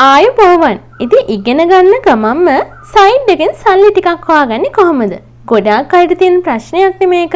ආයුබෝවන්. ඉතින් ඉගෙන ගන්න ගමන්ම සයිඩ් එකෙන් සල්ලි ටිකක් හොයාගන්නේ කොහොමද? ගොඩාක් අයට තියෙන ප්‍රශ්නයක් නේ මේක.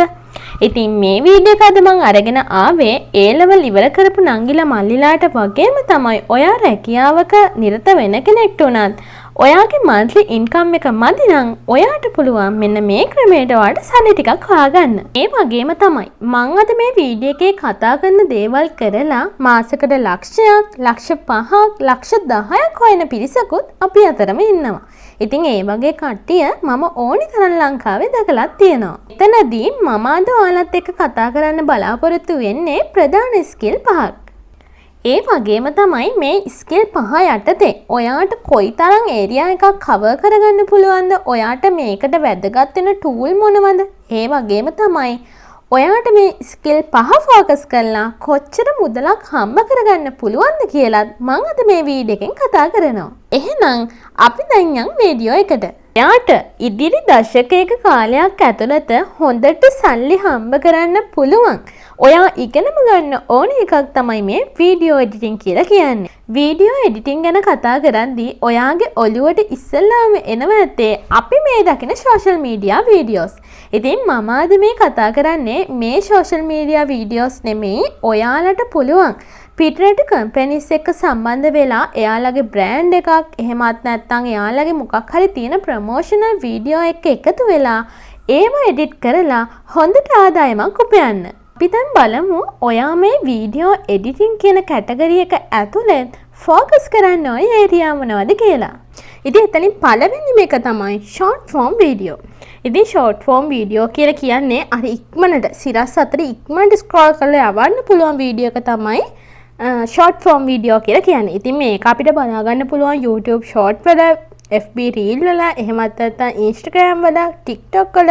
ඉතින් මේ වීඩියෝ එක අද මම අරගෙන ආවේ A level ඉවර කරපු නංගිලා මල්ලිලාට වගේම තමයි ඔයා රැකියාවක නිරත වෙන කෙනෙක්ට උනත් ඔයාගේ monthly income එක මදි නම් ඔයාට පුළුවන් මෙන්න මේ ක්‍රමයට ඔයාට සල්ලි ටිකක් හොයාගන්න. ඒ වගේම තමයි මම අද මේ වීඩියෝ එකේ කතා කරන දේවල් කරලා මාසෙකට ලක්ෂයක්, ලක්ෂ 5ක්, ලක්ෂ 10ක් හොයන පිරිසකුත් අපි අතරම ඉන්නවා. ඉතින් ඒ වගේ කට්ටිය මම ඕනි තරම් ලංකාවේ දැකලා තියෙනවා. එතනදී මම අද ඔයාලත් එක්ක කතා කරන්න බලාපොරොත්තු වෙන්නේ ප්‍රධාන ස්කිල් 5ක්. ඒ වගේම තමයි මේ ස්කිල් 5 යටතේ ඔයාට කොයිතරම් ඒරියා එකක් කවර් කරගන්න පුළුවන්ද? ඔයාට මේකට වැදගත් වෙන ටූල් මොනවද? ඒ වගේම තමයි ඔයාට මේ ස්කිල් 5 ફોකස් කරලා කොච්චර මුදලක් හම්බ කරගන්න පුළුවන්ද කියලා මම අද මේ වීඩියෝ එකෙන් කතා කරනවා. එහෙනම් අපි දැන් යන් වීඩියෝ එකට. ඔයාට ඉදිරි දශකයක කාලයක් ඇතුළත හොඳට සල්ලි හම්බ කරන්න පුළුවන්. ඔයා ඉගෙනම ගන්න ඕන එකක් තමයි මේ වීඩියෝ එඩිටින් කියලා කියන්නේ. වීඩියෝ එඩිටින් ගැන කතා කරද්දී ඔයාගේ ඔළුවට ඉස්සෙල්ලාම එනවා ඇත්තේ අපි මේ දකින සෝෂල් මීඩියා වීඩියෝස්. ඉතින් මම අද මේ කතා කරන්නේ මේ සෝෂල් මීඩියා වීඩියෝස් නෙමෙයි. ඔයාලට පුළුවන් පිටරට කම්පැනිස් එක්ක සම්බන්ධ වෙලා එයාලගේ බ්‍රෑන්ඩ් එකක් එහෙමත් නැත්නම් එයාලගේ මොකක් හරි තියෙන ප්‍රොමෝෂනල් වීඩියෝ එක එකතු වෙලා ඒව එඩිට් කරලා හොඳට ආදායමක් උපයන්න. අපි දැන් බලමු ඔයා මේ වීඩියෝ එඩිටින් කියන කැටගරි එක ඇතුළේ ફોකස් කරන්න ඕන ඒරියා මොනවද කියලා. ඉතින් එතනින් පළවෙනිම එක තමයි ෂෝට් ෆෝම් වීඩියෝ. ඉතින් ෂෝට් ෆෝම් වීඩියෝ කියලා කියන්නේ අර ඉක්මනට සිරස් අතර ඉක්මනට ස්ක්‍රෝල් කරලා යවන්න පුළුවන් වීඩියෝ එක තමයි ෂෝට් ෆෝම් වීඩියෝ කියලා කියන්නේ. ඉතින් මේක අපිට බලා ගන්න පුළුවන් YouTube ෂෝට් වල, FB reel වල, එහෙමත් නැත්නම් Instagram වල, TikTok වල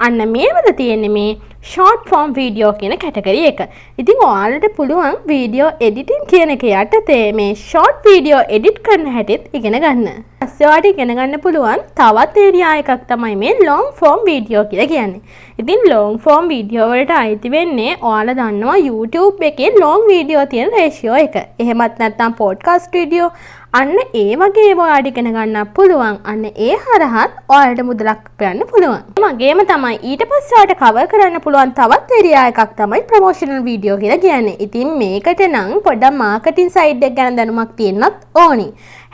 අන්න මේ වල තියෙන්නේ මේ ෂෝට් ෆෝම් වීඩියෝ කියන කැටගරි එක. ඉතින් ඔයාලට පුළුවන් වීඩියෝ එඩිටින් කියන එක යටතේ මේ ෂෝට් වීඩියෝ එඩිට් කරන හැටිත් ඉගෙන ගන්න. ඊපස්සේ ඔයාලට ඉගෙන ගන්න පුළුවන් තවත් ඒරියා එකක් තමයි මේ ලොං ෆෝම් වීඩියෝ කියලා කියන්නේ. ඉතින් ලොං ෆෝම් වීඩියෝ වලට අයිති වෙන්නේ ඔයාලා දන්නවා YouTube එකේ ලොං වීඩියෝ තියෙන රේෂියෝ එක. එහෙමත් නැත්නම් පොඩ්කාස්ට් වීඩියෝ අන්න ඒ වගේ ඒවා ඔයාලට ඉගෙන ගන්න පුළුවන්. අන්න ඒ හරහත් ඔයාලට මුදලක් උපයන්න පුළුවන්. ඒ වගේම තමයි ඊට පස්සේ ඔයාලට කවර් කරන්න පුළුවන් තවත් ඒරියා එකක් තමයි ප්‍රොමෝෂනල් වීඩියෝ කියලා කියන්නේ. ඉතින් මේකට නම් පොඩ්ඩක් මාකටිං සයිඩ් එක ගැන දැනුමක් තියෙන්නත් ඕනි.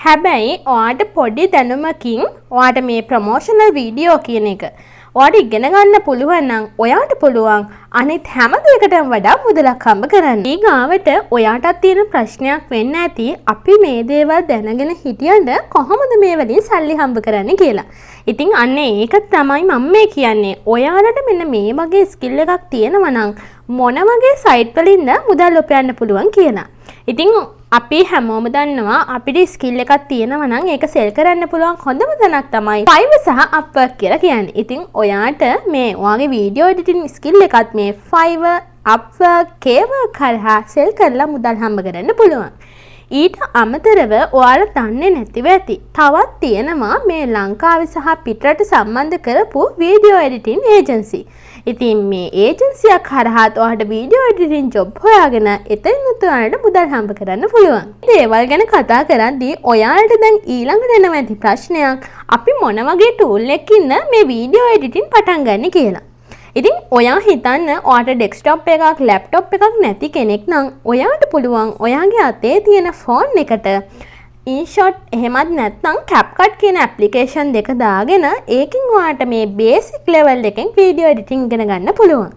හැබැයි ඔයාට පොඩි දැනුමකින් ඔයාට මේ ප්‍රොමෝෂනල් වීඩියෝ කියන එක ඔයාට ඉගෙන ගන්න පුළුවන් නම් ඔයාට පුළුවන් අනිත් හැම දෙයකටම වඩා මුදලක් හම්බ කරන්න. ඊගාවට ඔයාටත් තියෙන ප්‍රශ්නයක් වෙන්න ඇති අපි මේ දේවල් දැනගෙන හිටියද කොහොමද මේ වලින් සල්ලි හම්බ කරන්නේ කියලා. ඉතින් අන්න ඒක තමයි මම මේ කියන්නේ. ඔයාලට මෙන්න මේ වගේ ස්කිල් එකක් තියෙනවා නම් මොන වගේ සයිට් වලින්ද මුදල් උපයන්න පුළුවන් කියලා. ඉතින් අපි හැමෝම දන්නවා අපිට ස්කිල් එකක් තියෙනවා නම් ඒක සෙල් කරන්න පුළුවන් හොඳම තැනක් තමයි Fiverr සහ Upwork කියලා කියන්නේ. ඉතින් ඔයාට මේ ඔයාගේ වීඩියෝ එඩිටින් ස්කිල් එකත් මේ Fiverr, Upwork, Fiverr කරහා සෙල් කරලා මුදල් හම්බ කරන්න පුළුවන්. ඊට අමතරව ඔයාලා දන්නේ නැතිව ඇති තවත් තියෙනවා මේ ලංකාවේ සහ පිටරට සම්බන්ධ කරපු වීඩියෝ එඩිටින් ඒජන්සි. ඉතින් මේ ඒජන්සියක් හරහාත් ඔයාලට වීඩියෝ එඩිටින් ජොබ් හොයාගෙන එතනිනුත් ඔයාලට මුදල් හම්බ කරන්න පුළුවන්. දේවල් ගැන කතා කරද්දී ඔයාලට දැන් ඊළඟට එනවා ඇති ප්‍රශ්නයක් අපි මොන වගේ ටූල් එකකින්ද මේ වීඩියෝ එඩිටින් පටන් ගන්න කියලා. ඉතින් ඔයා හිතන්න ඔයාට ඩෙස්ක්ටොප් එකක්, ලැප්ටොප් එකක් නැති කෙනෙක් නම් ඔයාට පුළුවන් ඔයාගේ අතේ තියෙන ෆෝන් එකට InShot එහෙමත් නැත්නම් CapCut කියන ඇප්ලිකේෂන් දෙක දාගෙන ඒකින් ඔයාට මේ බේසික් ලෙවල් එකෙන් වීඩියෝ එඩිටින් ඉගෙන ගන්න පුළුවන්.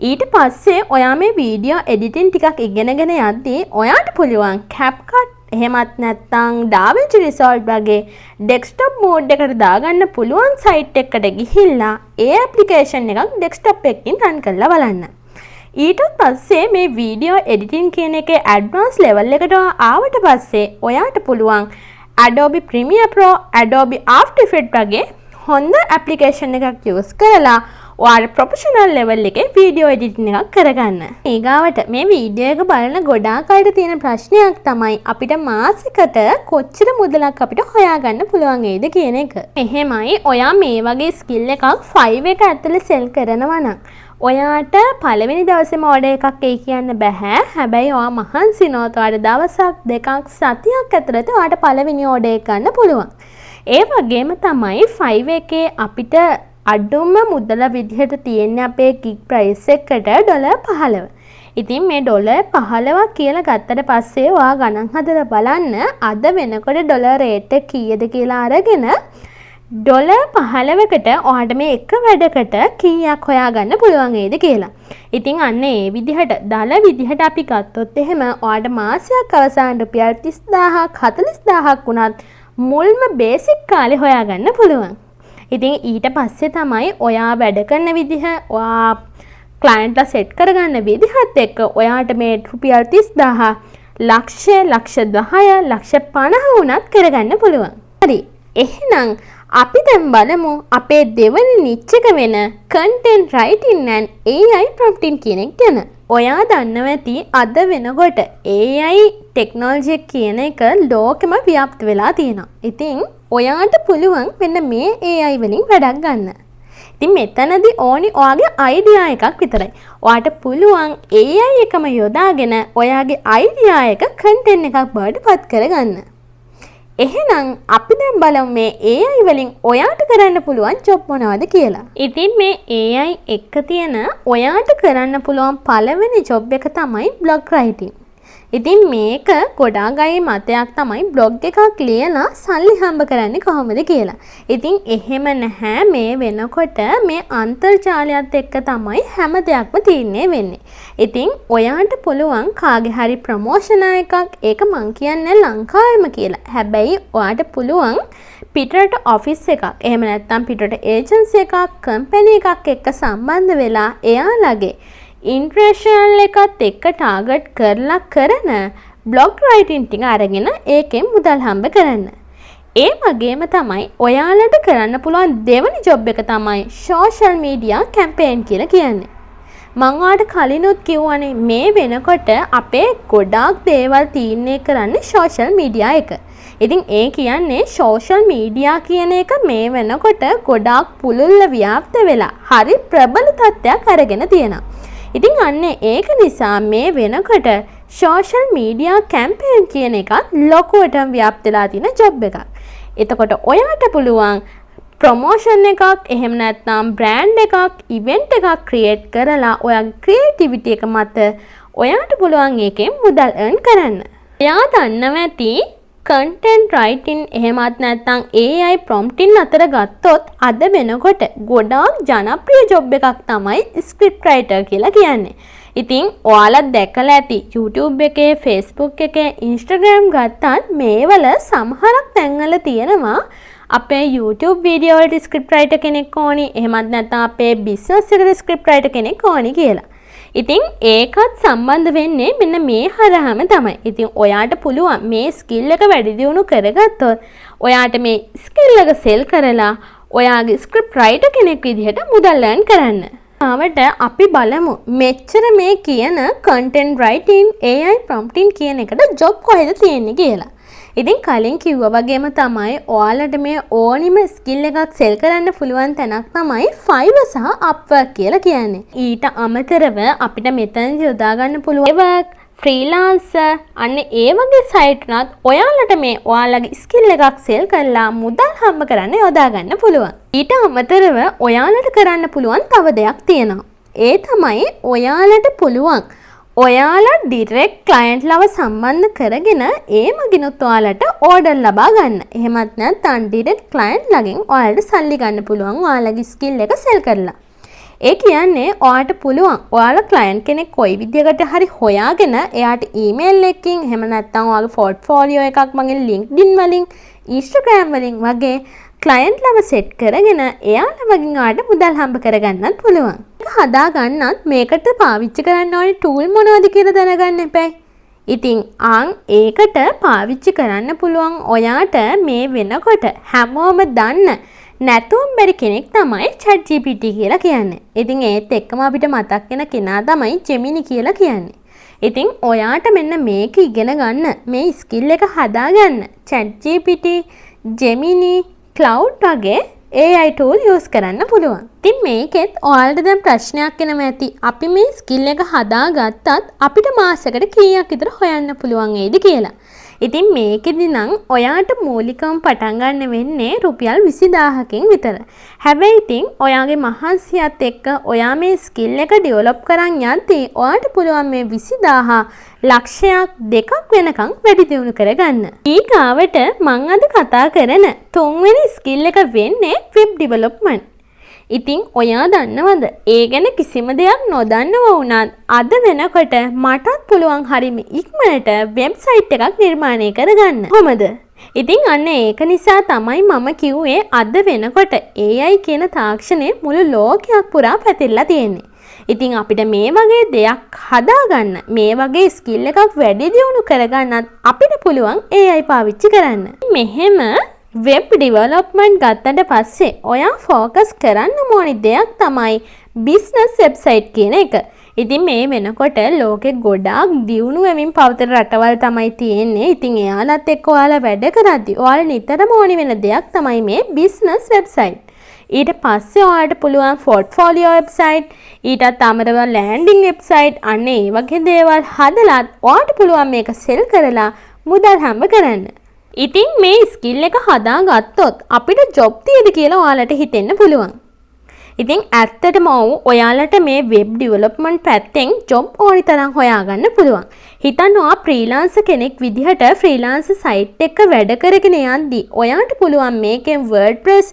ඊට පස්සේ ඔයා මේ වීඩියෝ එඩිටින් ටිකක් ඉගෙනගෙන යද්දී ඔයාට පුළුවන් CapCut එහෙමත් නැත්නම් DaVinci Resolve වගේ ඩෙස්ක්ටොප් මෝඩ් එකට දාගන්න පුළුවන් සයිට් එකකට ගිහිල්ලා ඒ ඇප්ලිකේෂන් එකක් ඩෙස්ක්ටොප් එකකින් රන් කරලා බලන්න. ඊට පස්සේ මේ වීඩියෝ එඩිටින් කියන එකේ ඇඩ්වාන්ස් ලෙවල් එකට ආවට පස්සේ ඔයාට පුළුවන් Adobe Premiere Pro, Adobe After Effects වගේ හොඳ ඇප්ලිකේෂන් එකක් යූස් කරලා ඔයාලා ප්‍රොෆෙෂනල් ලෙවල් එකේ වීඩියෝ එඩිටින් එකක් කරගන්න. ඊගාවට මේ වීඩියෝ එක බලන ගොඩාක් අයට තියෙන ප්‍රශ්නයක් තමයි අපිට මාසෙකට කොච්චර මුදලක් අපිට හොයාගන්න පුළුවන් වේද කියන එක. එහෙමයි ඔයා මේ වගේ ස්කිල් එකක් 5 එක ඇතුලේ සෙල් කරනවා නම් ඔයාට පළවෙනි දවසේම ඕඩර් එකක් එයි කියන්න බෑ. හැබැයි ඔයා මහන්සි වුණොත් ඔයාට දවසක් දෙකක් සතියක් ඇතුළත ඔයාට පළවෙනි ඕඩර් එක ගන්න පුළුවන්. ඒ වගේම තමයි 5 එකේ අපිට අඩුම මුදල විදිහට තියෙන්නේ අපේ gig price එකට $15. ඉතින් මේ $15 කියලා ගත්තට පස්සේ ඔයා ගණන් හදලා බලන්න අද වෙනකොට ඩොලර් රේට් එක කීයද කියලා අරගෙන $15කට ඔයාට මේ එක වැඩකට කීයක් හොයාගන්න පුළුවන් වේද කියලා. ඉතින් අන්න ඒ විදිහට දල විදිහට අපි ගත්තොත් එහෙම ඔයාට මාසයක් අවසාන රුපියල් 30000ක් 40000ක් වුණත් මුල්ම බේසික් කාලේ හොයාගන්න පුළුවන්. ඉතින් ඊට පස්සේ තමයි ඔයා වැඩ කරන විදිහ ඔයා ක්ලයන්ට්ලා සෙට් කරගන්න විදිහත් එක්ක ඔයාට මේ රුපියල් 30000 ලක්ෂ 10 ලක්ෂ 50 වුණත් කරගන්න පුළුවන්. හරි. එහෙනම් අපි දැන් බලමු අපේ දෙවන නිච් එක වෙන content writing and AI prompting කියන එක ගැන. ඔයා දන්නවා ඇති අද වෙනකොට AI ටෙක්නොලොජි කියන එක ලෝකෙම ව්‍යාප්ත වෙලා තියෙනවා. ඉතින් ඔයාට පුළුවන් මෙන්න මේ AI වලින් වැඩක් ගන්න. ඉතින් මෙතනදී ඕනි ඔයාගේ අයිඩියා එකක් විතරයි. ඔයාට පුළුවන් AI එකම යොදාගෙන ඔයාගේ අයිඩියා එක content එකක් බවට පත් කරගන්න. එහෙනම් අපි දැන් බලමු මේ AI වලින් ඔයාට කරන්න පුළුවන් ජොබ් මොනවද කියලා. ඉතින් මේ AI එක තියෙන ඔයාට කරන්න පුළුවන් පළවෙනි ජොබ් එක තමයි blog writing. ඉතින් මේක ගොඩාක් අය මතයක් තමයි බ්ලොග් එකක් ලියලා සල්ලි හම්බ කරන්නේ කොහොමද කියලා. ඉතින් එහෙම නැහැ මේ වෙනකොට මේ අන්තර්ජාලයත් එක්ක තමයි හැම දෙයක්ම තීරණය වෙන්නේ. ඉතින් ඔයාට පුළුවන් කාගේ හරි ප්‍රොමෝෂන් එකක් ඒක මං කියන්නේ ලංකාවෙම කියලා. හැබැයි ඔයාට පුළුවන් පිටරට ඔෆිස් එකක් එහෙම නැත්නම් පිටරට ඒජන්සි එකක් කම්පැනි එකක් එක්ක සම්බන්ධ වෙලා එයාලගේ ඉන්ට්‍රේෂනල් එකත් එක්ක ටාගට් කරලා කරන බ්ලොග් රයිටින් ටික අරගෙන ඒකෙන් මුදල් හම්බ කරන්න. ඒ වගේම තමයි ඔයාලට කරන්න පුළුවන් දෙවනි ජොබ් එක තමයි සෝෂල් මීඩියා කැම්පේන් කියලා කියන්නේ. මම ඔයාලට කලිනුත් කිව්වනේ මේ වෙනකොට අපේ ගොඩාක් දේවල් තීරණය කරන්නේ සෝෂල් මීඩියා එක. ඉතින් ඒ කියන්නේ සෝෂල් මීඩියා කියන එක මේ වෙනකොට ගොඩාක් පුළුල්ව ව්‍යාප්ත වෙලා හරි ප්‍රබල තත්ත්වයක් අරගෙන තියෙනවා. ඉතින් අන්න ඒක නිසා මේ වෙනකොට සෝෂල් මීඩියා කැම්පේන් කියන එකත් ලොකුවටම ව්‍යාප්ත වෙලා තියෙන ජොබ් එකක්. එතකොට ඔයාට පුළුවන් ප්‍රොමෝෂන් එකක් එහෙම නැත්නම් බ්‍රෑන්ඩ් එකක් ඉවෙන්ට් එකක් ක්‍රියේට් කරලා ඔයාගේ ක්‍රියේටිවිටි එක මත ඔයාට පුළුවන් ඒකෙන් මුදල් earn කරන්න. එයා දන්නවා ඇති content writing එහෙමත් නැත්නම් AI prompting අතර ගත්තොත් අද වෙනකොට ගොඩාක් ජනප්‍රිය ජොබ් එකක් තමයි script writer කියලා කියන්නේ. ඉතින් ඔයාලා දැකලා ඇති YouTube එකේ Facebook එකේ Instagram ගත්තත් මේවල සමහරක් තැන්වල තියෙනවා අපේ YouTube වීඩියෝ වලට script writer කෙනෙක් ඕනි එහෙමත් නැත්නම් අපේ business එකට script writer කෙනෙක් ඕනි කියලා. ඉතින් ඒකත් සම්බන්ධ වෙන්නේ මෙන්න මේ හරහාම තමයි. ඉතින් ඔයාට පුළුවන් මේ ස්කිල් එක වැඩි දියුණු කරගත්තොත් ඔයාට මේ ස්කිල් එක සෙල් කරලා ඔයාගේ ස්ක්‍රිප්ට් රයිටර් කෙනෙක් විදිහට මුදල් earn කරන්න. ආවට අපි බලමු මෙච්චර මේ කියන content writing AI prompting කියන එකට ජොබ් කොහෙද තියෙන්නේ කියලා. ඉතින් කලින් කිව්වා වගේම තමයි ඔයාලට මේ ඕනිම ස්කිල් එකක් සෙල් කරන්න පුළුවන් තැනක් තමයි Fiverr සහ Upwork කියලා කියන්නේ. ඊට අමතරව අපිට මෙතන යොදා ගන්න පුළුවන් work, freelancer අන්න ඒ වගේ සයිට් උනත් ඔයාලට මේ ඔයාලගේ ස්කිල් එකක් සෙල් කරලා මුදල් හම්බ කරන්න යොදා ගන්න පුළුවන්. ඊට අමතරව ඔයාලට කරන්න පුළුවන් තව දෙයක් තියෙනවා. ඒ තමයි ඔයාලට පුළුවන් ඔයාලා ඩිරෙක්ට් ක්ලයන්ට් ලව සම්බන්ධ කරගෙන ඒ මගිනුත් ඔයාලට ඕඩර් ලබා ගන්න. එහෙමත් නැත්නම් ඩිරෙක්ට් ක්ලයන්ට් ළගෙන් ඔයාලට සල්ලි ගන්න පුළුවන් ඔයාලගේ ස්කිල් එක සෙල් කරලා. ඒ කියන්නේ ඔයාලට පුළුවන් ඔයාලා ක්ලයන්ට් කෙනෙක් කොයි විදියකට හරි හොයාගෙන එයාට ඊමේල් එකකින් එහෙම නැත්නම් ඔයාගේ පෝර්ට්ෆෝලියෝ එකක් මගින් LinkedIn වලින් Instagram වලින් වගේ ක්ලයන්ට් ලව සෙට් කරගෙන එයාලා මගින් ඔයාලට මුදල් හම්බ කරගන්නත් පුළුවන්. හදා ගන්නත් මේකට පාවිච්චි කරන්න ඕනේ ටූල් මොනවද කියලා දැනගන්න එපයි. ඉතින් ඒකට පාවිච්චි කරන්න පුළුවන් ඔයාට මේ වෙනකොට හැමෝම දන්න නැතුම් බැරි කෙනෙක් තමයි ChatGPT කියලා කියන්නේ. ඉතින් ඒත් එක්කම අපිට මතක් වෙන කෙනා තමයි Gemini කියලා කියන්නේ. ඉතින් ඔයාට මෙන්න මේක ඉගෙන ගන්න මේ ස්කිල් එක හදාගන්න ChatGPT, Gemini, Cloud වගේ AI tool use කරන්න පුළුවන්. ඉතින් මේකෙත් ඔයාලට දැන් ප්‍රශ්නයක් එනවා ඇති. අපි මේ skill එක හදාගත්තත් අපිට මාසෙකට කීයක් විතර හොයන්න පුළුවන් වේද කියලා. ඉතින් මේකෙදි නම් ඔයාට මූලිකවම පටන් ගන්න වෙන්නේ රුපියල් 20000කින් විතර. හැබැයි ඉතින් ඔයාගේ මහන්සියත් එක්ක ඔයා මේ ස්කිල් එක ඩෙවලොප් කරන් යද්දී ඔයාට පුළුවන් මේ 20000 ලක්ෂයක් දෙකක් වෙනකන් වැඩි දියුණු කරගන්න. ඊගාවට මම අද කතා කරන තුන්වෙනි ස්කිල් එක වෙන්නේ වෙබ් ඩෙවලොප්මන්ට්. ඉතින් ඔයා දන්නවද ඒ ගැන කිසිම දෙයක් නොදන්නව වුණත් අද වෙනකොට මටත් පුළුවන් හරිම ඉක්මනට වෙබ්සයිට් එකක් නිර්මාණය කරගන්න. කොහොමද? ඉතින් අන්න ඒක නිසා තමයි මම කිව්වේ අද වෙනකොට AI කියන තාක්ෂණය මුළු ලෝකයක් පුරා පැතිරලා තියෙන්නේ. ඉතින් අපිට මේ වගේ දෙයක් හදාගන්න, මේ වගේ ස්කිල් එකක් වැඩි දියුණු කරගන්නත් අපිට පුළුවන් AI පාවිච්චි කරන්න. මෙහෙම වෙබ් ඩෙවලොප්මන්ට් ගත්තට පස්සේ ඔයා ફોකස් කරන්න ඕනි දෙයක් තමයි බිස්නස් වෙබ්සයිට් කියන එක. ඉතින් මේ වෙනකොට ලෝකෙ ගොඩාක් දියුණු වෙමින් පවතින රටවල් තමයි තියෙන්නේ. ඉතින් එයාලත් එක්ක ඔයාලා වැඩ කරද්දි ඔයාලා නිතරම ඕනි වෙන දෙයක් තමයි මේ බිස්නස් වෙබ්සයිට්. ඊට පස්සේ ඔයාලට පුළුවන් පෝර්ට්ෆෝලියෝ වෙබ්සයිට්, ඊටත් අමතරව ලෑන්ඩින් වෙබ්සයිට්, අන්න ඒ වගේ දේවල් හදලත් ඔයාලට පුළුවන් මේක සෙල් කරලා මුදල් හම්බ කරන්න. ඉතින් මේ ස්කිල් එක හදාගත්තොත් අපිට ජොබ් තියෙද කියලා ඔයාලට හිතෙන්න පුළුවන්. ඉතින් ඇත්තටම ඔයාලට මේ වෙබ් ඩෙවලොප්මන්ට් පැත්තෙන් ජොබ් ඕනි තරම් හොයාගන්න පුළුවන්. හිතන්න ඔයා ෆ්‍රීලාන්සර් කෙනෙක් විදිහට ෆ්‍රීලාන්සර් සයිට් එක වැඩ කරගෙන යද්දී ඔයාට පුළුවන් මේකෙන් WordPress,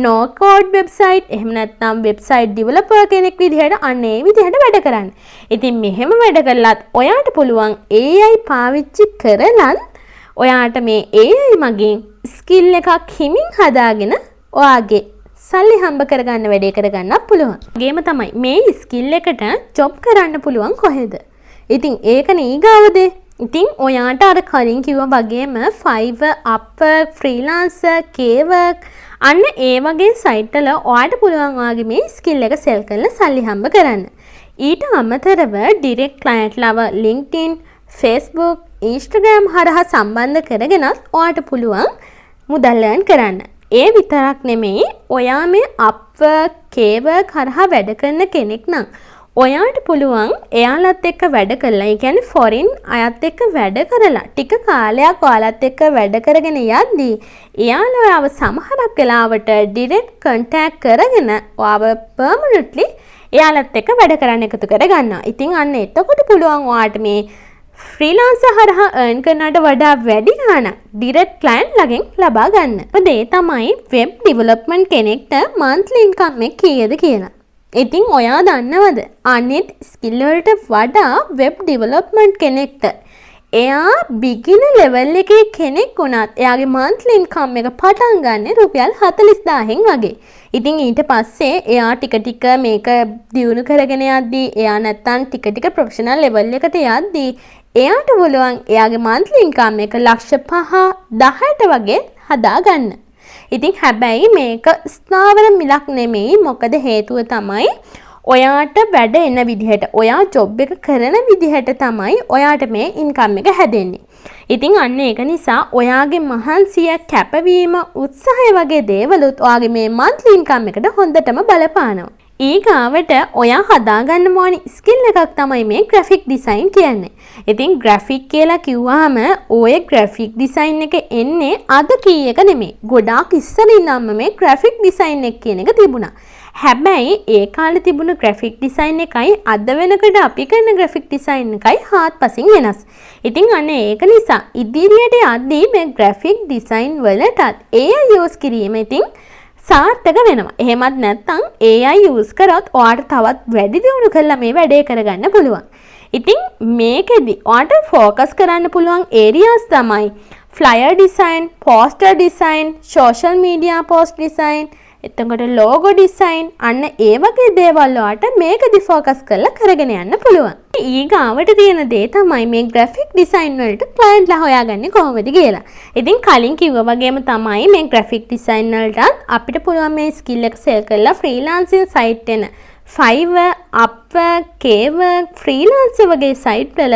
no code website, එහෙම නැත්නම් website developer කෙනෙක් විදිහට අන්න ඒ විදිහට වැඩ කරන්න. ඉතින් මෙහෙම වැඩ කළත් ඔයාට පුළුවන් AI පාවිච්චි කරලත් ඔයාට මේ AI මගින් ස්කිල් එකක් හිමින් හදාගෙන ඔයාගේ සල්ලි හම්බ කරගන්න වැඩේ කරගන්නත් පුළුවන්. ගේම තමයි මේ ස්කිල් එකට ජොබ් කරන්න පුළුවන් කොහෙද? ඉතින් ඒකනේ ඊගාවද? ඉතින් ඔයාට අර කලින් කිව්වා වගේම Fiverr, Upwork, Freelancer, Kwork අන්න ඒ වගේ සයිට් වල ඔයාට පුළුවන් ඔයාගේ මේ ස්කිල් එක සෙල් කරලා සල්ලි හම්බ කරන්න. ඊට අමතරව ඩිරෙක්ට් ක්ලයන්ට් ලව LinkedIn, Facebook, Instagram හරහා සම්බන්ධ කරගෙනත් ඔයාට පුළුවන් මුදල් earn කරන්න. ඒ විතරක් නෙමෙයි ඔයා මේ Upwork, Kwork හරහා වැඩ කරන කෙනෙක් නම් ඔයාට පුළුවන් එයාලත් එක්ක වැඩ කරලා, ඒ කියන්නේ ෆොරින් අයත් එක්ක වැඩ කරලා ටික කාලයක් ඔයාලත් එක්ක වැඩ කරගෙන යද්දී එයාලා ඔයාව සමහරක් වෙලාවට ඩිරෙක්ට් කන්ටැක්ට් කරගෙන ඔයාව පර්මනන්ට්ලි එයාලත් එක්ක වැඩ කරන්න එකතු කරගන්නවා. ඉතින් අන්න එතකොට පුළුවන් ඔයාට මේ ෆ්‍රීලාන්සර් හරහා earn කරනට වඩා වැඩි ගාණක් ඩිරෙක්ට් ක්ලයන්ට් ළඟින් ලබා ගන්න. මොකද ඒ තමයි වෙබ් ඩෙවලොප්මන්ට් කෙනෙක්ට monthly income එක කීයද කියලා. ඉතින් ඔයා දන්නවද අනිත් ස්කිල් වලට වඩා වෙබ් ඩෙවලොප්මන්ට් කෙනෙක්ට එයා beginner level එකේ කෙනෙක් වුණත් එයාගේ monthly income එක පටන් ගන්න රුපියල් 40000න් වගේ. ඉතින් ඊට පස්සේ එයා ටික ටික මේක දියුණු කරගෙන යද්දී එයා නැත්තම් ටික ටික ප්‍රොෆෙෂනල් level එකට යද්දී එයාට පුළුවන් එයාගේ monthly income එක ලක්ෂ 5-10ට වගේ හදාගන්න. ඉතින් හැබැයි මේක ස්ථාවර මිලක් නෙමෙයි. මොකද හේතුව තමයි ඔයාට වැඩ එන විදිහට, ඔයා ජොබ් එක කරන විදිහට තමයි ඔයාට මේ ඉන්කම් එක හැදෙන්නේ. ඉතින් අන්න ඒක නිසා ඔයාගේ මහන්සිය, කැපවීම, උත්සාහය වගේ දේවලුත් ඔයාගේ මේ monthly income එකට හොඳටම බලපානවා. ඊගාවට ඔයා හදාගන්න ඕනි ස්කිල් එකක් තමයි මේ graphic design කියන්නේ. ඉතින් graphic කියලා කිව්වහම ඔය graphic design එක එන්නේ අද කී එක නෙමෙයි. ගොඩාක් ඉස්සරින්ම මේ graphic design එක කියන එක තිබුණා. හැබැයි ඒ කාලේ තිබුණ graphic design එකයි අද වෙනකොට අපි කරන graphic design එකයි හාත්පසින් වෙනස්. ඉතින් අන්න ඒක නිසා ඉදිරියට යද්දී මේ graphic design වලටත් AI use කිරීම ඉතින් සාර්ථක වෙනවා. එහෙමත් නැත්නම් AI use කරොත් ඔයාට තවත් වැඩි දියුණු කරලා මේ වැඩේ කරගන්න පුළුවන්. ඉතින් මේකෙදි ඔයාට ફોකස් කරන්න පුළුවන් areas තමයි flyer design, poster design, social media post design, එතකොට logo design අන්න ඒ වගේ දේවල් වලට මේකෙදි ફોකස් කරලා කරගෙන යන්න පුළුවන්. ඊගාවට තියෙන දේ තමයි මේ graphic design වලට client ලා හොයාගන්නේ කොහොමද කියලා. ඉතින් කලින් කිව්වා වගේම තමයි මේ graphic design වලටත් අපිට පුළුවන් මේ skill එක sell කරලා freelancing site එක Fiverr, Upwork, Kwork, Freelancer වගේ site වල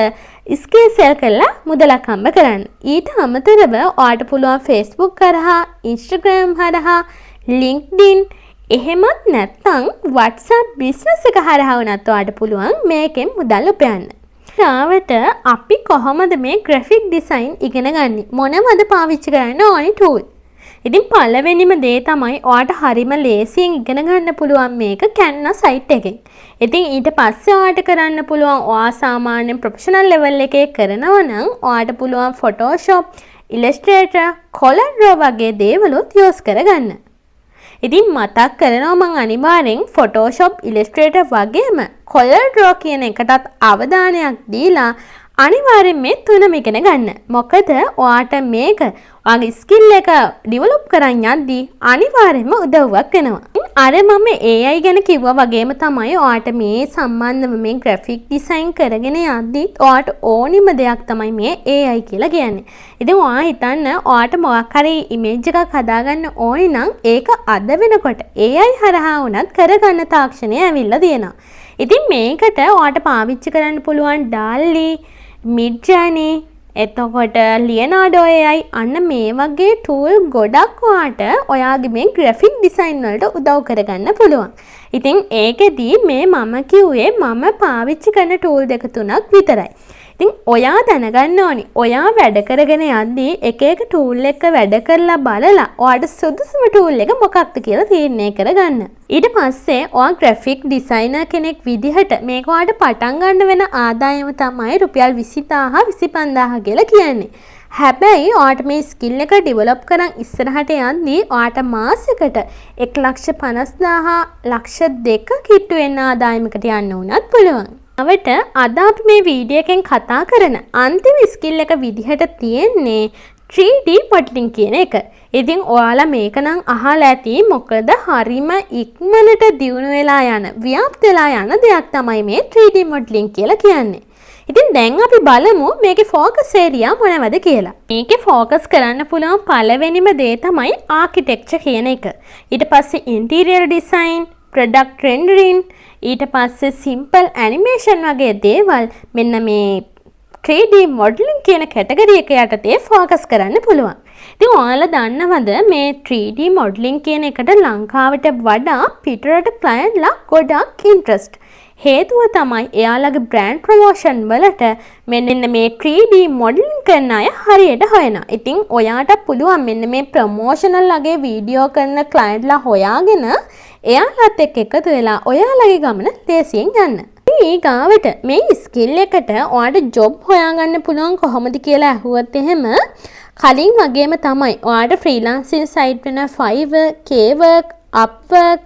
skill sell කරලා මුදලක් හම්බ කරන්න. ඊට අමතරව ඔයාට පුළුවන් Facebook කරහා, Instagram හරහා, LinkedIn එහෙමත් නැත්නම් WhatsApp බිස්නස් එක හරහා වුණත් ඔයාලට පුළුවන් මේකෙන් මුදල් උපයන්න. ඊට අපි කොහොමද මේ graphic design ඉගෙන ගන්නේ? මොනවද පාවිච්චි කරන්න ඕනි tool? ඉතින් පළවෙනිම දේ තමයි ඔයාලට හරිම ලේසියෙන් ඉගෙන ගන්න පුළුවන් මේක Canva site එකෙන්. ඉතින් ඊට පස්සේ ඔයාලට කරන්න පුළුවන් ඔයා සාමාන්‍ය ප්‍රොෆෙෂනල් ලෙවල් එකේ කරනවා නම් ඔයාලට පුළුවන් Photoshop, Illustrator, CorelDRAW වගේ දේවලුත් use කරගන්න. ඉතින් මතක් කරනවා මම අනිවාර්යෙන් Photoshop, Illustrator වගේම CorelDRAW කියන එකටත් අවධානයක් දීලා අනිවාර්යෙන් මේ තුනම ඉගෙන ගන්න. මොකද ඔයාට මේක ඔයාගේ ස්කිල් එක ඩෙවලොප් කරන් යද්දී අනිවාර්යෙන්ම උදව්වක් වෙනවා. අර මම AI ගැන කිව්වා වගේම තමයි ඔයාට මේ සම්බන්ධව මේ graphic design කරගෙන යද්දී ඔයාට ඕනිම දෙයක් තමයි මේ AI කියලා කියන්නේ. ඉතින් ඔයා හිතන්න ඔයාට මොකක් හරි image එකක් හදාගන්න ඕනි නම් ඒක අද වෙනකොට AI හරහා වුණත් කරගන්න තාක්ෂණය ඇවිල්ලා තියෙනවා. ඉතින් මේකට ඔයාට පාවිච්චි කරන්න පුළුවන් DALL-E, Midjourney, එතකොට Leonardo AI අන්න මේ වගේ tool ගොඩක් ඔයාට ඔයාගේ මේ graphic design වලට උදව් කරගන්න පුළුවන්. ඉතින් ඒකෙදී මේ මම කිව්වේ මම පාවිච්චි කරන tool දෙක තුනක් විතරයි. ඉතින් ඔයා දැනගන්න ඕනි ඔයා වැඩ කරගෙන යද්දී එක එක tool එක වැඩ කරලා බලලා ඔයාට සුදුසුම tool එක මොකක්ද කියලා තීරණය කරගන්න. ඊට පස්සේ ඔයා graphic designer කෙනෙක් විදිහට මේක ඔයාට පටන් ගන්න වෙන ආදායම තමයි රුපියල් 20000 25000 කියලා කියන්නේ. හැබැයි ඔයාට මේ skill එක develop කරන් ඉස්සරහට යද්දී ඔයාට මාසෙකට 1,50,000 ලක්ෂ 2ක කිට්ටු වෙන ආදායමකට යන්න උනත් පුළුවන්. අවට අද අපි මේ වීඩියෝ එකෙන් කතා කරන අන්තිම ස්කිල් එක විදිහට තියෙන්නේ 3D modeling කියන එක. ඉතින් ඔයාලා මේක නම් අහලා ඇති මොකද හරිම ඉක්මනට දියුණු වෙලා යන ව්‍යාප්ත වෙලා යන දෙයක් තමයි මේ 3D modeling කියලා කියන්නේ. ඉතින් දැන් අපි බලමු මේකේ focus area මොනවද කියලා. මේකේ focus කරන්න පුළුවන් පළවෙනිම දේ තමයි architecture කියන එක. ඊට පස්සේ interior design, product rendering, ඊට පස්සේ simple animation වගේ දේවල් මෙන්න මේ 3D modeling කියන කැටගරි එක යටතේ ફોකස් කරන්න පුළුවන්. ඉතින් ඔයාලා දන්නවද මේ 3D modeling කියන එකට ලංකාවට වඩා පිටරට ක්ලයන්ට්ලා ගොඩක් ඉන්ට්‍රස්ට්. හේතුව තමයි එයාලගේ brand promotion වලට මෙන්න මේ 3D modeling කරන අය හරියට හොයනවා. ඉතින් ඔයාට පුළුවන් මෙන්න මේ promotional වගේ වීඩියෝ කරන ක්ලයන්ට්ලා හොයාගෙන එයාලත් එක්ක එකතු වෙලා ඔයාලගේ ගමන ලේසියෙන් යන්න. ඊගාවට මේ ස්කිල් එකට ඔයාට ජොබ් හොයාගන්න පුළුවන් කොහොමද කියලා අහුවත් එහෙම කලින් වගේම තමයි ඔයාට ෆ්‍රීලාන්සින් සයිට් වෙන Fiverr, Kwork, Upwork,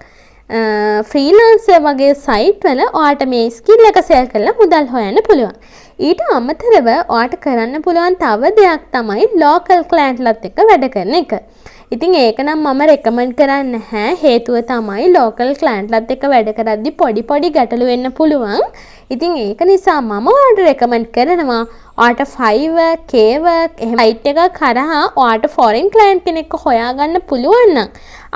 ෆ්‍රීලාන්සර් වගේ සයිට් වල ඔයාට මේ ස්කිල් එක සෙල් කරලා මුදල් හොයන්න පුළුවන්. ඊට අමතරව ඔයාට කරන්න පුළුවන් තව දෙයක් තමයි ලෝකල් ක්ලයන්ට්ලත් එක්ක වැඩ කරන එක. ඉතින් ඒක නම් මම රෙකමන්ඩ් කරන්නේ නැහැ. හේතුව තමයි ලෝකල් ක්ලයන්ට්ලත් එක්ක වැඩ කරද්දී පොඩි ගැටලු වෙන්න පුළුවන්. ඉතින් ඒක නිසා මම ඔයාලට රෙකමන්ඩ් කරනවා ඔයාට Fiverr, Kwork එහෙම සයිට් එකක් කරහා ඔයාට ෆොරින් ක්ලයන්ට් කෙනෙක්ව හොයාගන්න පුළුවන් නම්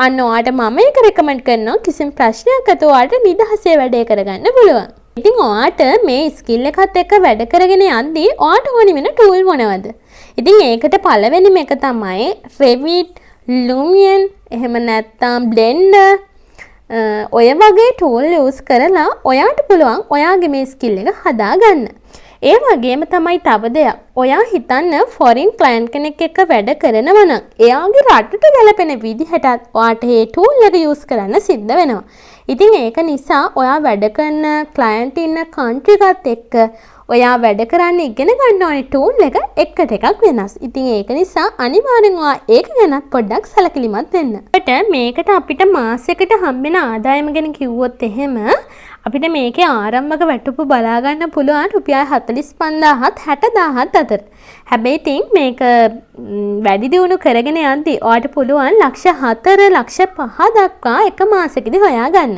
අන්න ඔයාට මම ඒක රෙකමන්ඩ් කරනවා. කිසිම ප්‍රශ්නයක් නැතුව ඔයාට නිදහසේ වැඩේ කරගන්න පුළුවන්. ඉතින් ඔයාට මේ ස්කිල් එකත් එක්ක වැඩ කරගෙන යද්දී ඔයාට ඕනි වෙන ටූල් මොනවද? ඉතින් ඒකට පළවෙනිම එක තමයි Revit, Lumion, එහෙම නැත්නම් Blender ඔය වගේ tool use කරලා ඔයාට පුළුවන් ඔයාගේ මේ skill එක හදාගන්න. ඒ වගේම තමයි තව දෙයක්. ඔයා හිතන්න foreign client කෙනෙක් එක්ක වැඩ කරනවා නම් එයාගේ රටට ගැලපෙන විදිහටත් ඔයාට මේ tool එක use කරන්න සිද්ධ වෙනවා. ඉතින් ඒක නිසා ඔයා වැඩ කරන client ඉන්න country එකත් එක්ක ඔයා වැඩ කරන්න ඉගෙන ගන්න ඕනේ tool එක එකට එකක් වෙනස්. ඉතින් ඒක නිසා අනිවාර්යෙන් ඔයා ඒක ගැනත් පොඩ්ඩක් සැලකිලිමත් වෙන්න. මේකට අපිට මාසෙකට හම්බෙන ආදායම ගැන කිව්වොත් එහෙම අපිට මේකේ ආරම්භක වැටුප බලා ගන්න පුළුවන් රුපියල් 45000ත් 60000ත් අතර. හැබැයි ඉතින් මේක වැඩි දියුණු කරගෙන යද්දී ඔයාට පුළුවන් ලක්ෂ 4 ලක්ෂ 5 දක්වා එක මාසෙකදී හොයාගන්න.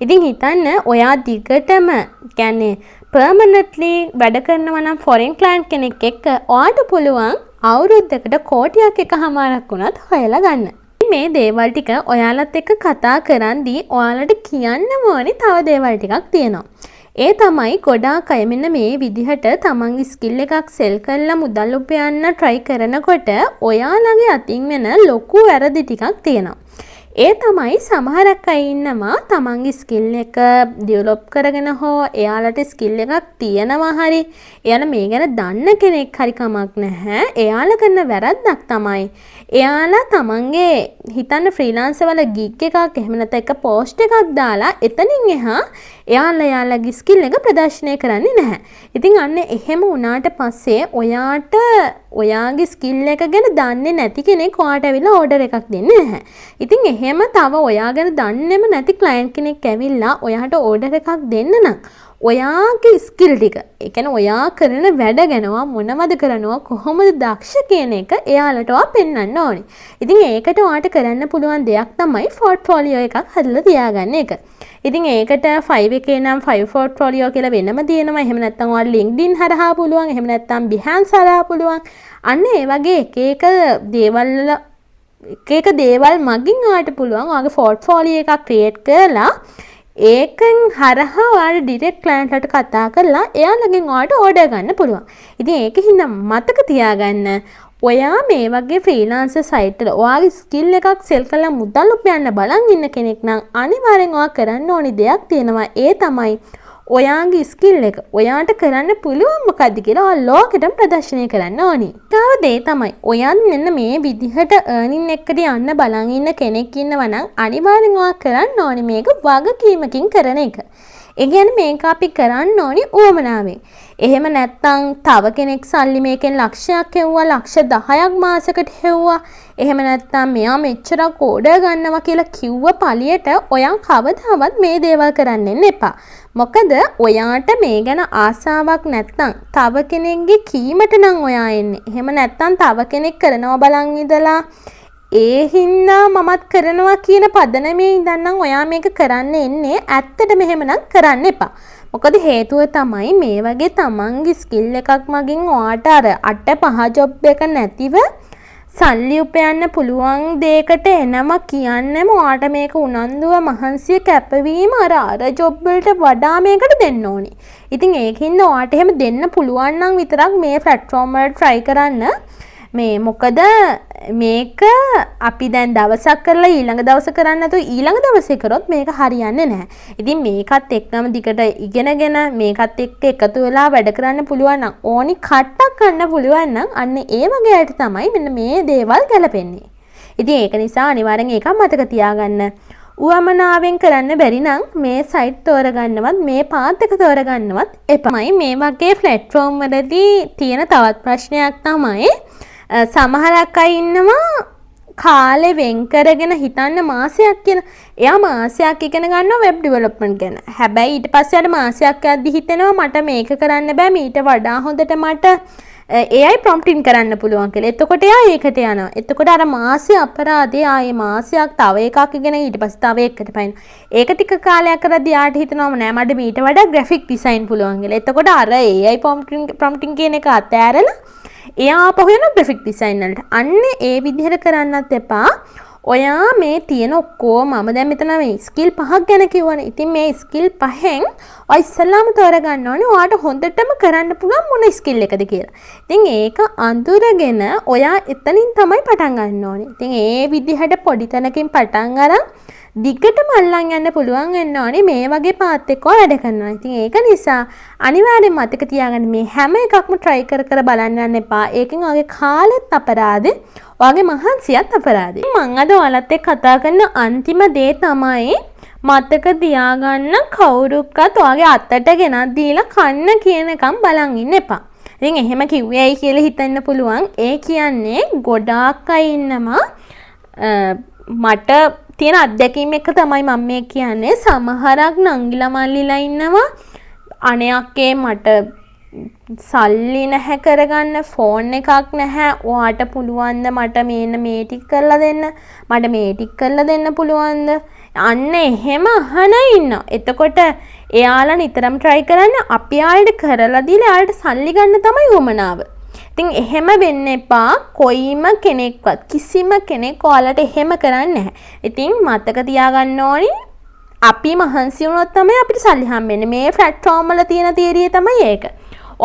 ඉතින් හිතන්න ඔයා දිගටම කියන්නේ permanently වැඩ කරනවා නම් foreign client කෙනෙක් එක්ක ඔයාට පුළුවන් අවුරුද්දකට කෝටියක් එකමාරක් වුණත් හොයලා ගන්න. මේ දේවල් ටික ඔයාලත් එක්ක කතා කරන්දී ඔයාලට කියන්න ඕනේ තව දේවල් ටිකක් තියෙනවා. ඒ තමයි ගොඩාක් අය මෙන්න මේ විදිහට තමන්ගේ ස්කිල් එකක් සෙල් කරලා මුදල් උපයන්න try කරනකොට ඔයාලගේ අතින් වෙන ලොකු වැරදි ටිකක් තියෙනවා. ඒ තමයි සමහරක් අය ඉන්නවා තමන්ගේ ස්කිල් එක ඩෙවලොප් කරගෙන හෝ එයාලට ස්කිල් එකක් තියෙනවා හරි එයාලා මේ ගැන දන්න කෙනෙක් හරි කමක් නැහැ. එයාලා කරන වැරද්දක් තමයි එයාලා තමන්ගේ හිතන්න ෆ්‍රීලාන්සර් වල ගිග් එකක් එහෙම නැත්නම් එක පෝස්ට් එකක් දාලා එතනින් එහා එයාලගේ ස්කිල් එක ප්‍රදර්ශනය කරන්නේ නැහැ. ඉතින් අන්න එහෙම වුණාට පස්සේ ඔයාට ඔයාගේ ස්කිල් එක ගැන දන්නේ නැති කෙනෙක් ඔයාට ඇවිල්ලා ඕඩර් එකක් දෙන්නේ නැහැ. ඉතින් එහෙම තව ඔයා ගැන දන්නේම නැති ක්ලයන්ට් කෙනෙක් ඇවිල්ලා ඔයාට ඕඩර් එකක් දෙන්න නම් ඔයාගේ ස්කිල් ටික, ඒ කියන්නේ ඔයා කරන වැඩ ගැනවා මොනවද කරනවා කොහොමද දක්ෂ කියන එක එයාලට ඔයා පෙන්වන්න ඕනේ. ඉතින් ඒකට ඔයාට කරන්න පුළුවන් දෙයක් තමයි පෝර්ට්ෆෝලියෝ එකක් හදලා තියාගන්න එක. ඉතින් ඒකට 5 එකේ නම් 5 පෝර්ට්ෆෝලියෝ කියලා වෙනම තියෙනවා. එහෙම නැත්නම් ඔයාලා LinkedIn හරහා පුළුවන්. එහෙම නැත්නම් Behance හරහා පුළුවන්. අන්න ඒ වගේ එක දේවල් මගින් ඔයාට පුළුවන් ඔයාගේ පෝර්ට්ෆෝලියෝ එකක් ක්‍රියේට් කරලා ඒකෙන් හරහා ඔයාලා ඩිරෙක්ට් ක්ලයන්ට්ලට කතා කරලා එයාලගෙන් ඔයාට ඕඩර් ගන්න පුළුවන්. ඉතින් ඒකෙන් මතක තියාගන්න ඔයා මේ වගේ ෆ්‍රීලාන්සර් සයිට් වල ඔයාගේ ස්කිල් එකක් සෙල් කරලා මුදල් උපයන්න බලන් ඉන්න කෙනෙක් නම් අනිවාර්යෙන් ඔයා කරන්න ඕනි දෙයක් තියෙනවා. ඒ තමයි ඔයාගේ ස්කිල් එක ඔයාට කරන්න පුළුවන් මොකද්ද කියලා ඔයා ලෝකෙටම ප්‍රදර්ශනය කරන්න ඕනි. ඊටව දේ තමයි ඔයන් මෙන්න මේ විදිහට earning එකට යන්න බලන් ඉන්න කෙනෙක් ඉන්නවා නම් අනිවාර්යෙන් ඔයා කරන්න ඕනි මේක වගකීමකින් කරන එක. ඒ කියන්නේ මේක අපි කරන්න ඕනි උවමනාවෙන්. එහෙම නැත්තම් තව කෙනෙක් සල්ලි මේකෙන් ලක්ෂයක් හෙව්වා ලක්ෂ 10ක් මාසෙකට හෙව්වා එහෙම නැත්තම් මෙයා මෙච්චරක් ඕඩර් ගන්නවා කියලා කිව්ව පළියට ඔයා කවදාවත් මේ දේවල් කරන්න එපා. මොකද ඔයාට මේ ගැන ආසාවක් නැත්තම් තව කෙනෙක්ගේ කීමට නම් ඔයා එන්නේ. එහෙම නැත්තම් තව කෙනෙක් කරනවා බලන් ඉඳලා ඒ හින්දා මමත් කරනවා කියන පදනමේ ඉඳන්නම් ඔයා මේක කරන්න එන්නේ. ඇත්තටම එහෙමනම් කරන්න එපා. මොකද හේතුව තමයි මේ වගේ තමන්ගේ ස්කිල් එකක් මගින් ඔයාට අර 8-5 ජොබ් එක නැතිව සල්ලි උපයන්න පුළුවන් දෙයකට එනවා කියන්නේම ඔයාට මේක උනන්දුව මහන්සිය කැපවීම අර ජොබ් වලට වඩා මේකට දෙන්න ඕනේ. ඉතින් ඒකින්ද ඔයාට එහෙම දෙන්න පුළුවන් නම් විතරක් මේ ප්ලැට්ෆෝම් වල try කරන්න. මේ මොකද මේක අපි දැන් දවසක් කරලා ඊළඟ දවස කරන්නේ නැතුව ඊළඟ දවසේ කරොත් මේක හරියන්නේ නැහැ. ඉතින් මේකත් එක්කම දිගට ඉගෙනගෙන මේකත් එක්ක එකතු වෙලා වැඩ කරන්න පුළුවන් නම් ඕනි කට්ටක් ගන්න පුළුවන් නම් අන්න ඒ වගේ අයට තමයි මෙන්න මේ දේවල් ගැලපෙන්නේ. ඉතින් ඒක නිසා අනිවාර්යෙන් ඒක මතක තියාගන්න. උවමනාවෙන් කරන්න බැරි නම් මේ සයිට් තෝරගන්නවත් මේ පාත් එක තෝරගන්නවත් එපමයි. මේ වගේ ප්ලැට්ෆෝම් වලදී තියෙන තවත් ප්‍රශ්නයක් තමයි සමහරක් අය ඉන්නවා කාලේ වෙන් කරගෙන හිතන්න මාසයක් කියන. එයා මාසයක් ඉගෙන ගන්නවා වෙබ් ඩෙවලොප්මන්ට් ගැන. හැබැයි ඊට පස්සේ අර මාසයක් යද්දි හිතෙනවා මට මේක කරන්න බෑ මීට වඩා හොඳට මට AI ප්‍රොම්ප්ටින් කරන්න පුළුවන් කියලා. එතකොට එයා ඒකට යනවා. එතකොට අර මාසෙ අපරාධේ ආයේ මාසයක් තව එකක් ඉගෙන ඊට පස්සේ තව එකකට පයින්. ඒක ටික කාලයක් කරද්දී යාට හිතෙනවා නෑ මට මීට වඩා ග්‍රැෆික් ඩිසයින් පුළුවන් කියලා. එතකොට අර AI ප්‍රොම්ප්ටින් කියන එක අතෑරලා එයා ආපහු යන ග්‍රැෆික් ඩිසයින් වලට. අන්න ඒ විදිහට කරන්නත් එපා. ඔයා මේ තියෙන ඔක්කොම මම දැන් මෙතන මේ ස්කිල් 5ක් ගැන කිව්වනේ. ඉතින් මේ ස්කිල් 5න් ඔය ඉස්සල්ලාම තෝරගන්න ඕනේ ඔයාට හොඳටම කරන්න පුළුවන් මොන ස්කිල් එකද කියලා. ඉතින් ඒක අඳුරගෙන ඔයා එතනින් තමයි පටන් ගන්න ඕනේ. ඉතින් ඒ විදිහට පොඩි තැනකින් පටන් අරන් දිගටම අල්ලන් යන්න පුළුවන් වෙන්න ඕනේ මේ වගේ පාත් එක්ක වැඩ කරනවා. ඉතින් ඒක නිසා අනිවාර්යෙන් මතක තියාගන්න මේ හැම එකක්ම try කර බලන්න යන්න එපා. ඒකෙන් ඔයගේ කාලෙත් අපරාධේ, ඔයගේ මහන්සියත් අපරාධේ. මම අද ඔයාලත් එක්ක කතා කරන අන්තිම දේ තමයි මතක තියාගන්න කවුරුක්වත් ඔයාගේ අතට ගෙනත් දීලා කන්න කියනකම් බලන් ඉන්න එපා. ඉතින් එහෙම කිව්වයි කියලා හිතන්න පුළුවන්. ඒ කියන්නේ ගොඩාක් අය ඉන්නවා මට තියෙන අත්දැකීම් එක තමයි මම මේ කියන්නේ. සමහරක් නංගිලා මල්ලිලා ඉන්නවා අනයක්ේ මට සල්ලි නැහැ කරගන්න, ෆෝන් එකක් නැහැ, ඔයාට පුළුවන්ද මට මේ ටික කරලා දෙන්න, මට මේ ටික කරලා දෙන්න පුළුවන්ද? අන්න එහෙම අහන ඉන්නවා. එතකොට එයාලා නිතරම try කරන්න අපි ආයෙත් කරලා දීලා ආයෙත් සල්ලි ගන්න තමයි උවමනාව. ඉතින් එහෙම වෙන්න එපා. කොයිම කෙනෙක්වත් කිසිම කෙනෙක් ඔයාලට එහෙම කරන්නේ නැහැ. ඉතින් මතක තියාගන්න ඕනි අපි මහන්සි වුණොත් තමයි අපිට සල්ලි හම්බෙන්නේ. මේ ප්ලැට්ෆෝම් වල තියෙන තියරිය තමයි ඒක.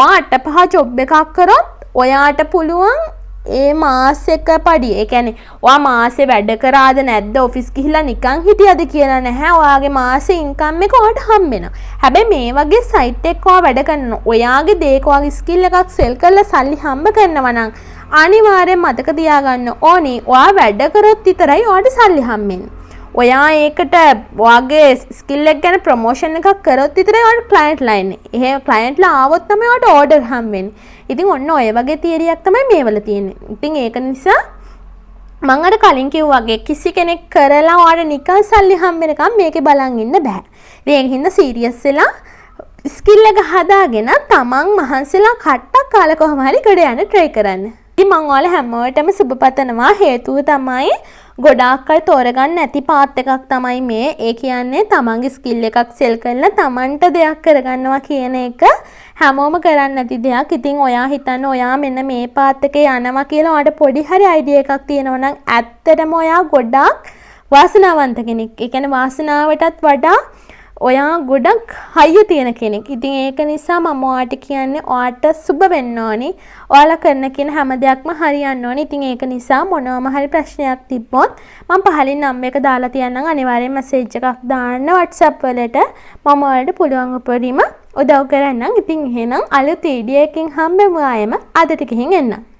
ඔයා 8-5 ජොබ් එකක් කරොත් ඔයාට පුළුවන් ඒ මාස එක පඩිය. ඒ කියන්නේ ඔයා මාසේ වැඩ කරාද නැද්ද ඔෆිස් ගිහිල්ලා නිකන් හිටියද කියලා නැහැ. ඔයාගේ මාසේ ඉන්කම් එක ඔයාට හම්බ වෙනවා. හැබැයි මේ වගේ සයිට් එකක ඔයා වැඩ කරනවා. ඔයාගේ දේක ඔයාගේ ස්කිල් එකක් සෙල් කරලා සල්ලි හම්බ කරනවා නම් අනිවාර්යෙන් මතක තියාගන්න ඕනේ. ඔයා වැඩ කරොත් විතරයි ඔයාට සල්ලි හම්බෙන්නේ. ඔයා ඒකට ඔයාගේ ස්කිල් එක ගැන ප්‍රොමෝෂන් එකක් කරොත් විතරයි ඔයාට ක්ලයන්ට් ලයින් එක. එහෙම ක්ලයන්ට්ලා ආවොත් තමයි ඔයාට ඕඩර් හම්බෙන්නේ. ඉතින් ඔන්න ඔය වගේ තියරියක් තමයි මේවල තියෙන්නේ. ඉතින් ඒක නිසා මම අර කලින් කිව්වා වගේ කිසි කෙනෙක් කරලා ඔයාට නිකන් සල්ලි හම්බෙනකම් මේකේ බලන් ඉන්න බෑ. ඉතින් ඒක හින්දා සීරියස් වෙලා ස්කිල් එක හදාගෙන තමන් මහන්සිලා කට්ටක් කාලා කොහොම හරි ගොඩ යන්න try කරන්න. ඉතින් මම ඔයාලා හැමෝටම සුබ පතනවා. හේතුව තමයි ගොඩාක් අය තෝරගන්න නැති පාත් එකක් තමයි මේ. ඒ කියන්නේ තමන්ගේ ස්කිල් එකක් සෙල් කරලා තමන්ට දෙයක් කරගන්නවා කියන එක හැමෝම කරන්නේ නැති දෙයක්. ඉතින් ඔයා හිතන්න ඔයා මෙන්න මේ පාත් එකේ යනවා කියලා ඔයාට පොඩි හරි අයිඩියා එකක් තියෙනවා නම් ඇත්තටම ඔයා ගොඩාක් වාසනාවන්ත කෙනෙක්. ඒ කියන්නේ වාසනාවටත් වඩා ඔයා ගොඩක් හයිය තියෙන කෙනෙක්. ඉතින් ඒක නිසා මම ඔයාට කියන්නේ ඔයාට සුබ වෙන්න ඕනි. ඔයාලා කරන කියන හැම දෙයක්ම හරියන්න ඕනි. ඉතින් ඒක නිසා මොනවාම හරි ප්‍රශ්නයක් තිබ්බොත් මම පහලින් නම් එක දාලා තියන්නම්. අනිවාර්යෙන් මැසේජ් එකක් දාන්න WhatsApp වලට. මම ඔයාලට පුළුවන් උපරිම උදව් කරන්නම්. ඉතින් එහෙනම් අලුත් වීඩියෝ එකකින් හම්බෙමු ආයෙම අදට ගිහින් එන්නම්.